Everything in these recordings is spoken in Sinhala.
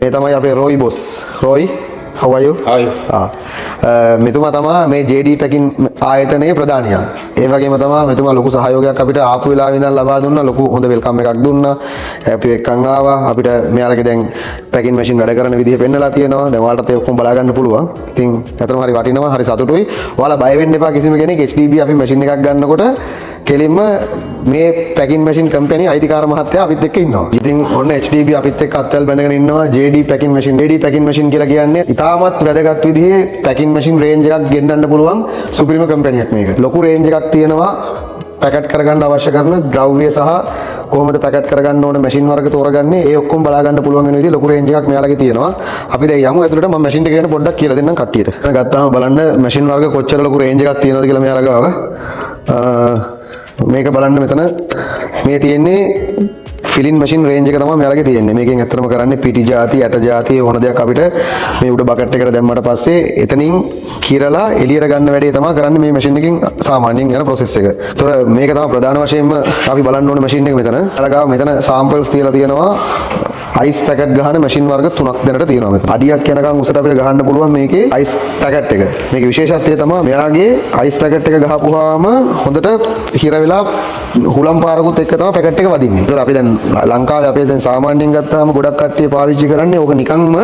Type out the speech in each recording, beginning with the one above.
මේ තමයි අපේ Roy boss. Roy, how are you? Hi. මෙතුමා තමයි මේ JD පැකින් ආයතනයේ ප්‍රධානියා. ඒ වගේම තමයි මෙතුමා ලොකු සහයෝගයක් අපිට ආපු වෙලාවෙ ඉඳන් ලබා දුන්නා. ලොකු හොඳ වෙල්කම් එකක් දුන්නා. අපි එක්කන් ආවා. අපිට මෙයාලගේ දැන් පැකින් මැෂින් වැඩ කරන විදිහ පෙන්නලා තියෙනවා. දැන් ඔයාලටත් ඒ ඔක්කොම බලා ගන්න පුළුවන්. ඉතින් ඇත්තටම හරි වටිනවා. හරි සතුටුයි. ඔයාලා බය වෙන්න එපා කිසිම කෙනෙක් HDB අපි මැෂින් එකක් ගන්නකොට කෙලින්ම මේ පැකින් මැෂින් කම්පැනි අයිතිකාර මහත්තයා අපිත් එක්ක ඉන්නවා. ඉතින් ඔන්න HDB අපිත් එක්ක අත්වල බැඳගෙන ඉන්නවා. JD packing machine. JD packing machine කියලා කියන්නේ ඉතාමත් වැදගත් විදිහේ පැකින් මැෂින් රේන්ජ් එකක් ගෙන්නන්න පුළුවන් සුපිරිම කම්පැනියක් මේක. ලොකු රේන්ජ් එකක් තියෙනවා. පැකට් කරගන්න අවශ්‍ය කරන ද්‍රව්‍ය සහ කොහොමද පැකට් කරගන්න ඕන මැෂින් වර්ග තෝරගන්නේ ඒ ඔක්කොම බලා ගන්න පුළුවන් වෙන විදිහ ලොකු රේන්ජ් එකක් මෙයාලගේ තියෙනවා. අපි දැන් යමු ඇතුළට. මම මැෂින් එක ගැන පොඩ්ඩක් කියලා දෙන්නම් කට්ටියට. ගත්තාම බලන්න මැෂින් වර්ග කොච්චර ලොකු රේන්ජ් එකක් තියෙනවද කියලා මෙයාලා ගාව. මේක බලන්න මෙතන මේ තියෙන්නේ ෆිලින් මැෂින් රේන්ජ් එක තමයි මෙයාලගේ තියෙන්නේ. මේකෙන් ඇත්තටම කරන්නේ පිටි ಜಾති, ඇට ಜಾති ඕන දෙයක් අපිට මේ උඩ බකට් එකට දැම්මට පස්සේ එතනින් කිරලා එළියට ගන්න වැඩේ තමයි කරන්නේ මේ මැෂින් එකෙන් සාමාන්‍යයෙන් යන ප්‍රොසෙස් එක. ඒතොර මේක තමයි ප්‍රධාන වශයෙන්ම අපි බලන්න ඕනේ මැෂින් එක මෙතන. අලගාව මෙතන සාම්පල්ස් තියලා තියෙනවා. අයිස් පැකට් ගහන මැෂින් වර්ග 3ක් දැනට තියෙනවා මෙතන. අඩියක් යනකම් උසට අපිට ගහන්න පුළුවන් මේකේ අයිස් පැකට් එක. මේකේ විශේෂත්වය තමයි මෙයාගේ අයිස් පැකට් එක ගහපුවාම හොඳට හිර වෙලා හුලම් පාරකුත් එක්ක තමයි පැකට් එක වදින්නේ. ඒතොර අපි දැන් ලංකාවේ අපි දැන් සාමාන්‍යයෙන් ගත්තාම ගොඩක් කට්ටිය පාවිච්චි කරන්නේ ඕක නිකන්ම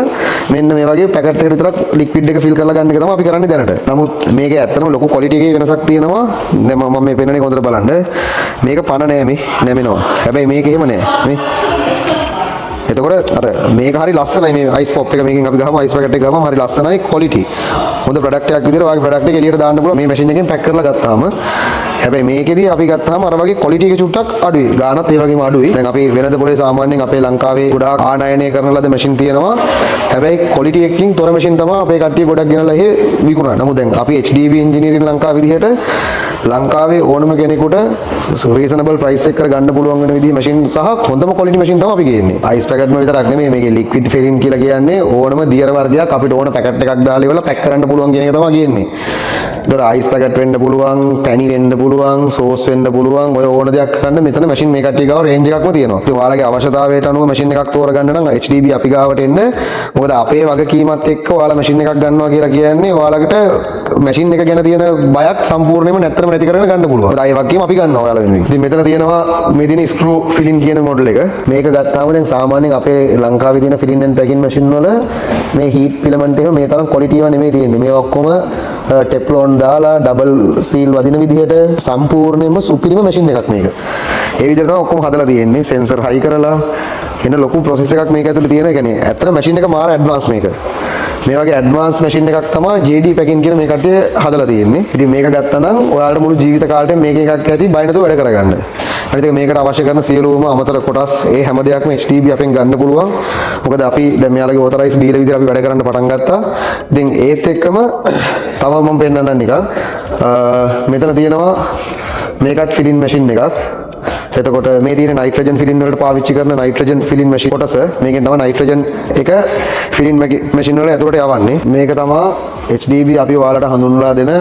මෙන්න මේ වගේ පැකට් එකකට විතරක් ලික්විඩ් එක ෆිල් කරලා ගන්න එක තමයි අපි කරන්නේ දැනට. නමුත් මේකේ ඇත්තටම ලොකු ක්වොලිටි එකේ වෙනසක් තියෙනවා. දැන් මම මේ පෙන්නන්නේ හොඳට බලන්න. මේක පණ නෑ මේ නැමෙනවා. හැබැයි මේක එහෙම නෑ. මේ එතකොට අර මේක හරි ලස්සනයි මේ අයිස් පොප් එක මේකෙන් අපි ගහම අයිස් පැකට් එක ගහම හරි ලස්සනයි ක්වොලිටි. හොඳ ප්‍රොඩක්ට් එකක් විදිහට ඔයාගේ ප්‍රොඩක්ට් එක එළියට දාන්න පුළුවන් මේ මැෂින් එකෙන් පැක් කරලා ගත්තාම. හැබැයි මේකෙදී අපි ගත්තාම අර වගේ ක්වොලිටි එක චුට්ටක් අඩුයි. ගානත් ඒ වගේම අඩුයි. දැන් අපි වෙනද පොලේ සාමාන්‍යයෙන් අපේ ලංකාවේ ගොඩාක් ආනයනය කරන ලද මැෂින් තියෙනවා. හැබැයි ක්වොලිටි එකකින් තොර මැෂින් තමයි අපේ කට්ටිය ගොඩක් ගෙනලා එහෙ විකුණනවා. නමුත් දැන් අපි HDB ඉන්ජිනියරින් ලංකාව විදිහට ලංකාවේ ඕනම කෙනෙකුට රීසනබල් ප්‍රයිස් එකකට ගන්න පුළුවන් වෙන විදිහේ මැෂින් සහ හොඳම ක්වොලිටි මැෂින් තමයි අපි ගේන්නේ. අයිස් පැකට්ම විතරක් නෙමෙයි මේකේ ලික්විඩ් ෆිලින් කියලා කියන්නේ ඕනම දියර වර්ගයක් අපිට ඕන පැකට් එකක් දාලා ඉවරලා පැක් කරන්න පුළුවන් කියන එක තමයි ගේන්නේ. ඒතර අයිස් පැකට් වෙන්න පුළුවන්, පැණි වෙන්න පුළුවන්, සෝස් වෙන්න පුළුවන්. ඔය ඕන දෙයක් කරන්න මෙතන මැෂින් මේ කට්ටිය ගාව රේන්ජ් එකක්ම තියෙනවා. ඉතින් ඔයාලගේ අවශ්‍යතාවයට අනුව මැෂින් එකක් තෝරගන්න නම් HDB අපි ගාවට එන්න. මොකද අපේ වගකීමත් එක්ක ඔයාලා මැෂින් එකක් ගන්නවා කියලා කියන්නේ ඔයාලකට මැෂින් එක ගැන තියෙන බයක් සම්පූර්ණයෙන්ම නැත්තරම නැති කරගෙන ගන්න පුළුවන්. ඒ වගකීම අපි ගන්නවා ඔයාලා වෙනුවෙන්. ඉතින් මෙතන තියෙනවා මේ දින ස්ක්‍රූ ෆිලින් කියන මොඩල් එක. මේක ගත්තාම දැන් සාමාන්‍යයෙන් අපේ ලංකාවේ තියෙන ෆිලින් ඇන්ඩ් පැකින් මැෂින් වල මේ හීට් ෆිලමන්ට් එක මේ තරම් ක්වොලිටි ඒවා නෙමෙයි තියෙන්නේ. මේ ඔක්කොම ටෙප්ලෝන් දාලා ඩබල් සීල් වදින විදිහට සම්පූර්ණයෙන්ම සුපිරිම මැෂින් එකක් මේක. ඒ විදිහට තමයි ඔක්කොම හදලා තියෙන්නේ. සෙන්සර් හයි කරලා එන ලොකු ප්‍රොසෙස් එකක් මේක ඇතුලේ තියෙන. ඒ කියන්නේ ඇත්තට මැෂින් එක මාර ඇඩ්වාන්ස් මේක. මේ වගේ ඇඩ්වාන්ස් මැෂින් එකක් තමයි JD පැකින් කියන මේ කට්ටිය හදලා තියෙන්නේ. ඉතින් මේක ගත්තා නම් ඔයාලට මුළු ජීවිත කාලෙම මේක එකක් ඇති බය නැතුව වැඩ කරගන්න. අනිත් එක මේකට අවශ්‍ය කරන සියලුම අමතර කොටස් ඒ හැම දෙයක්ම HDB අපෙන් ගන්න පුළුවන්. මොකද අපි දැන් මෙයාලගේ ඕතරයිස් ඩීලර් විදිහට අපි වැඩ කරන්න පටන් ගත්තා. ඉතින් ඒත් එක්කම තව මම පෙන්නන්නම් නිකන්. මෙතන තියෙනවා මේකත් ෆිලින් මැෂින් එකක්. එතකොට මේ තියෙන නයිට්‍රජන් ෆිලින් වලට පාවිච්චි කරන නයිට්‍රජන් ෆිලින් මැෂින් කොටස මේකෙන් තමයි නයිට්‍රජන් එක ෆිලින් මැෂින් වල ඇතුළට යවන්නේ. මේක තමයි HDB අපි ඔයාලට හඳුන්වලා දෙන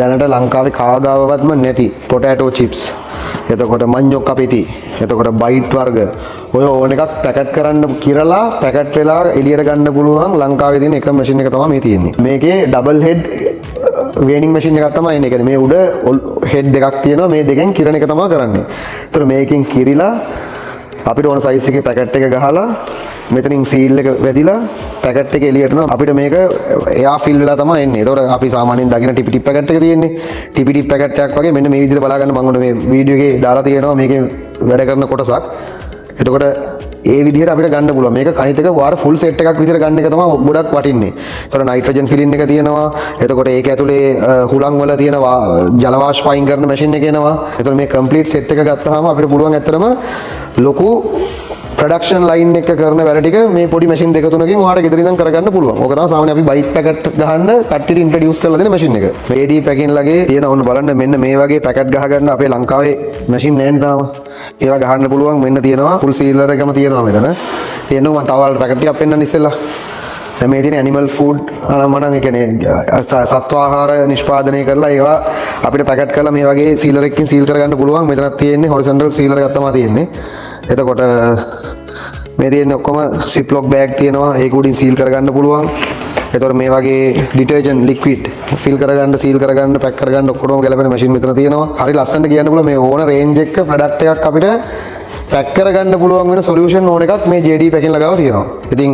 දැනට ලංකාවේ කාගාවවත්ම නැති පොටැටෝ චිප්ස්. එතකොට මඤ්ඤොක් අපිටි. එතකොට බයිට් වර්ග. ඔය ඕන එකක් පැකට් කරන්න කිරලා පැකට් වෙලා එළියට ගන්න පුළුවන් ලංකාවේ තියෙන එක මැෂින් එක තමයි මේ තියෙන්නේ. මේකේ ඩබල් හෙඩ් වේනින් මැෂින් එකක් තමයි එන්නේ. කියන්නේ මේ උඩ හෙඩ් දෙකක් තියෙනවා. මේ දෙකෙන් කිරණ එක තමයි කරන්නේ. ඒතර මේකෙන් කිරිලා අපිට ඕන සයිස් එකේ පැකට් එක ගහලා මෙතනින් සීල් එක වැදිලා පැකට් එක එළියට යනවා. අපිට මේක එයා ෆිල් වෙලා තමයි එන්නේ. ඒතකොට අපි සාමාන්‍යයෙන් දකින ටිපි ටිප් පැකට් එක තියෙන්නේ. ටිපි ටිප් පැකට් එකක් වගේ මෙන්න මේ විදිහට බලා ගන්න මම ඔන්න මේ වීඩියෝ එකේ දාලා තියෙනවා මේකේ වැඩ කරන කොටසක්. එතකොට ඒ විදිහට අපිට ගන්න පුළුවන්. මේක කණිත් එක වාර ෆුල් සෙට් එකක් විදිහට ගන්න එක තමයි ගොඩක් වටින්නේ. ඒතකොට නයිට්‍රජන් ෆිලින් එක තියෙනවා. එතකොට ඒක ඇතුලේ හුලං වල තියෙන ජල වාෂ්පයින් කරන මැෂින් එක එනවා. එතකොට මේ කම්ප්ලීට් සෙට් එක ගත්තාම අපිට පුළුවන් ඇත්තටම ලොකු ප්‍රොඩක්ෂන් ලයින් එක කරන වැඩ ටික මේ පොඩි මැෂින් දෙක තුනකින් ඔයාලට ගෙදර ඉඳන් කරගන්න පුළුවන්. ඕක තමයි සාමාන්‍ය අපි බයිට් පැකට් ගහන්න කට්ටියට ඉන්ට්‍රොඩියුස් කරලා දෙන මැෂින් එක. මේ AD පැකින් ලගේ තියෙන ඔන්න බලන්න මෙන්න මේ වගේ පැකට් ගහ ගන්න අපේ ලංකාවේ මැෂින් නැහැ නේ තාම. ඒවා ගහන්න පුළුවන් මෙන්න තියෙනවා ෆුල් සීලර් එකම තියෙනවා මෙතන. තියෙනවා මම තව ඔයාලට පැකට් ටිකක් පෙන්නන්න ඉස්සෙල්ලා. දැන් මේ තියෙන ඇනිමල් ෆුඩ් අනම්මනම් ඒ කියන්නේ සත්ව ආහාර නිෂ්පාදනය කරලා ඒවා අපිට පැකට් කරලා මේ වගේ සීලර් එකකින් සීල් කරගන්න පුළුවන්. මෙතනක් තියෙන්නේ හොරිසොන්ටල් සීලර් එකක් තමයි තියෙන්නේ. එතකොට මේ තියෙන්නේ ඔක්කොම සිප්ලොක් බෑග් තියෙනවා. ඒක උඩින් සීල් කරගන්න පුළුවන්. ඒතකොට මේ වගේ ඩිටර්ජන්ට් ලික්විඩ් ෆිල් කරගන්න, සීල් කරගන්න, පැක් කරගන්න ඔක්කොම ගැලපෙන මැෂින් මෙතන තියෙනවා. හරි ලස්සනට කියන්න පුළුවන් මේ ඕන රේන්ජ් එක ප්‍රොඩක්ට් එකක් අපිට පැක් කරගන්න පුළුවන් වෙන සොලියුෂන් ඕන එකක් මේ JD පැකින් ලගාව තියෙනවා. ඉතින්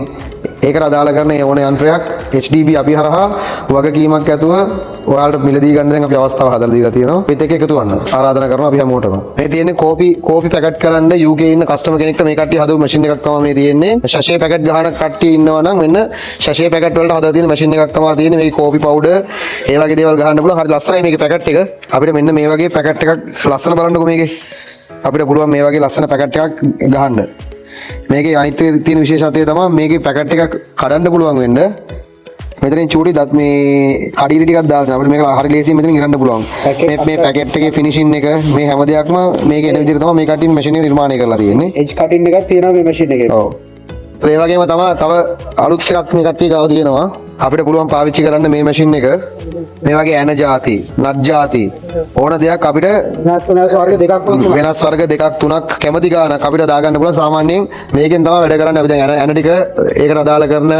ඒකට අදාළ කරන ඒ ඕන යන්ත්‍රයක් HDB අපි හරහා වගකීමක් ඇතුව ඔයාලට මිලදී ගන්න දැන් අපි අවස්ථාව හදලා දීලා තියෙනවා. ඒත් එක එකතු වන්න ආරාධනා කරනවා අපි හැමෝටම. මේ තියෙන්නේ කෝපි පැකට් කරන්න UK ඉන්න කස්ටමර් කෙනෙක්ට මේ කට්ටිය හදපු මැෂින් එකක් තමයි මේ තියෙන්නේ. ශෂේ පැකට් ගහන කට්ටිය ඉන්නවා නම් මෙන්න ශෂේ පැකට් වලට හදලා තියෙන මැෂින් එකක් තමයි තියෙන්නේ. මේ කෝපි පවුඩර් ඒ වගේ දේවල් ගහන්න පුළුවන්. හරි ලස්සනයි මේකේ පැකට් එක. අපිට මෙන්න මේ වගේ පැකට් එකක් ලස්සන බලන්නකෝ මේකේ. අපිට පුළුවන් මේ වගේ ලස්සන පැකට් එකක් ගහන්න. මේකේ අනිත් තියෙන විශේෂත්වය තමයි මේකේ පැකට් එකක් කඩන්න පුළුවන් වෙන්න. මෙතනින් චූටි දත් මේ කඩිලි ටිකක් දාන්න අපිට මේක හරි ලේසියෙන් මෙතනින් ඉරන්න පුළුවන්. මේ පැකට් එකේ ෆිනිෂින් එක මේ හැම දෙයක්ම මේකේ එන විදිහට තමයි මේ කටින් මැෂින් එක නිර්මාණය කරලා තියෙන්නේ. එජ් කටින් එකක් තියෙනවා මේ මැෂින් එකේ. ඔව්. ඒ වගේම තමයි තව අලුත් එකක් මේ කට්ටිය ගාව තියෙනවා. අපිට පුළුවන් පාවිච්චි කරන්න මේ මැෂින් එක මේ වගේ ඇන ಜಾති, නට් ಜಾති ඕන දෙයක් අපිට වෙනස් වර්ග දෙකක් වෙනස් වර්ග දෙකක් තුනක් කැමති ගානක් අපිට දාගන්න පුළුවන්. සාමාන්‍යයෙන් මේකෙන් තමයි වැඩ කරන්නේ. අපි දැන් ඇන ටික ඒකට අදාළ කරන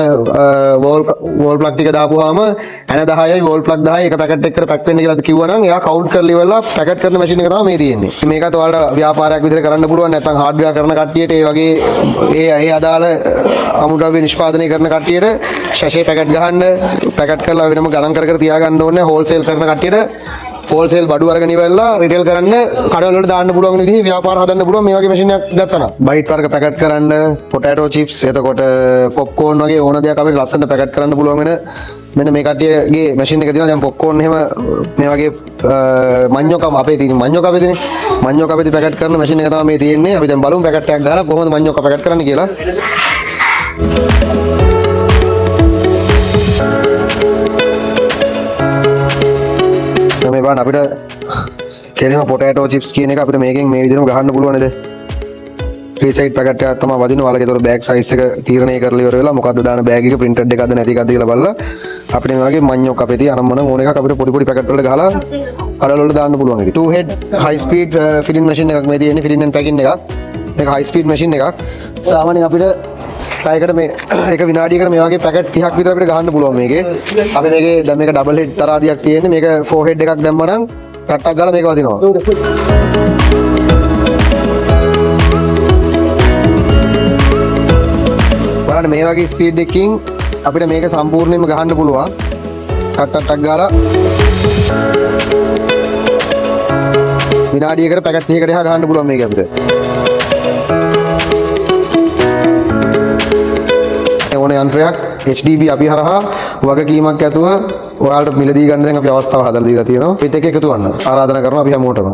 වෝල් ප්ලග් ටික දාපුවාම ඇන 10යි වෝල් ප්ලග් 10යි එක පැකට් එකකට පැක් වෙන්න කියලා කිව්වනම් එයා කවුන්ට් කරලා ඉවරලා පැකට් කරන මැෂින් එක තමයි මේ තියෙන්නේ. මේකත් ඔයාලට ව්‍යාපාරයක් විදිහට කරන්න පුළුවන්. නැත්නම් හાર્ඩ්වෙයාර් කරන කට්ටියට ඒ වගේ ඒ අදාළ අමුද්‍රව්‍ය නිෂ්පාදනය කරන කට්ටියට ශෂේ පැකට් ගහන්න පැකට් කරලා වෙනම ගණන් කර කර තියාගන්න ඕනේ. හෝල්සේල් කරන කට්ටියට හෝල්සේල් බඩු අරගෙන ඉවරලා රිටේල් කරන්න කඩවල වලට දාන්න පුළුවන් වෙන විදිහේ ව්‍යාපාර හදන්න පුළුවන් මේ වගේ මැෂින් එකක් ගත්තා නම්. බයිට් වර්ග පැකට් කරන්න, පොටැටෝ චිප්ස්, එතකොට පොප්කෝර්න් වගේ ඕන දෙයක් අපිට ලස්සනට පැකට් කරන්න පුළුවන් වෙන මෙන්න මේ කට්ටියගේ මැෂින් එක තියෙනවා. දැන් පොප්කෝර්න් එහෙම මේ වගේ මඤ්ඤොකම අපේ තියෙන මඤ්ඤොක අපේ තියෙන මඤ්ඤොක අපේ පැකට් කරන මැෂින් එක තමයි මේ තියෙන්නේ. අපි දැන් බලමු පැකට් එකක් ගහලා කොහොමද මඤ්ඤොක පැකට් කරන්න කියලා. මේ බලන්න අපිට කෙලින්ම පොටැටෝ චිප්ස් කියන එක අපිට මේකෙන් මේ විදිහටම ගහන්න පුළුවන් නේද? ෆ්‍රී සයිඩ් පැකට් එකක් තමයි වදිනවා. ඔයාලගේ ඒතර බෑග් සයිස් එක තීරණය කරලා ඉවර වෙලා මොකද්ද දාන බෑග් එක printed එකක්ද නැති එකක්ද කියලා බලලා අපිට මේ වගේ මඤ්ඤොක් අපේ තියෙන අනම්මන ඕන එකක් අපිට පොඩි පොඩි පැකට් වලට ගහලා කඩවල වලට දාන්න පුළුවන්. ඒක 2 head high speed filling machine එකක් මේ තියෙන්නේ. filling and packing එකක්. මේක high speed machine එකක්. සාමාන්‍යයෙන් අපිට පැයකට මේ එක විනාඩියකට මේ වගේ පැකට් 30ක් විතර අපිට ගහන්න පුළුවන් මේකේ. අපි මේකේ දැන් මේක ඩබල් හෙඩ් තරාදියක් තියෙන්නේ. මේක 4 head එකක් දැම්මම නම් පැට්ටක් ගාලා මේක වදිනවා. බලන්න මේ වගේ ස්පීඩ් එකකින් අපිට මේක සම්පූර්ණයෙන්ම ගහන්න පුළුවන්. ටක් ගාලා විනාඩියකට පැකට් 30කට එහා ගහන්න පුළුවන් මේක අපිට. ඕන යන්ත්‍රයක් HDB අපි හරහා වගකීමක් ඇතුව ඔයාලට මිලදී ගන්න දැන් අපි අවස්ථාව හදලා දීලා තියෙනවා. ඒත් එක එකතු වන්න ආරාධනා කරනවා අපි හැමෝටම.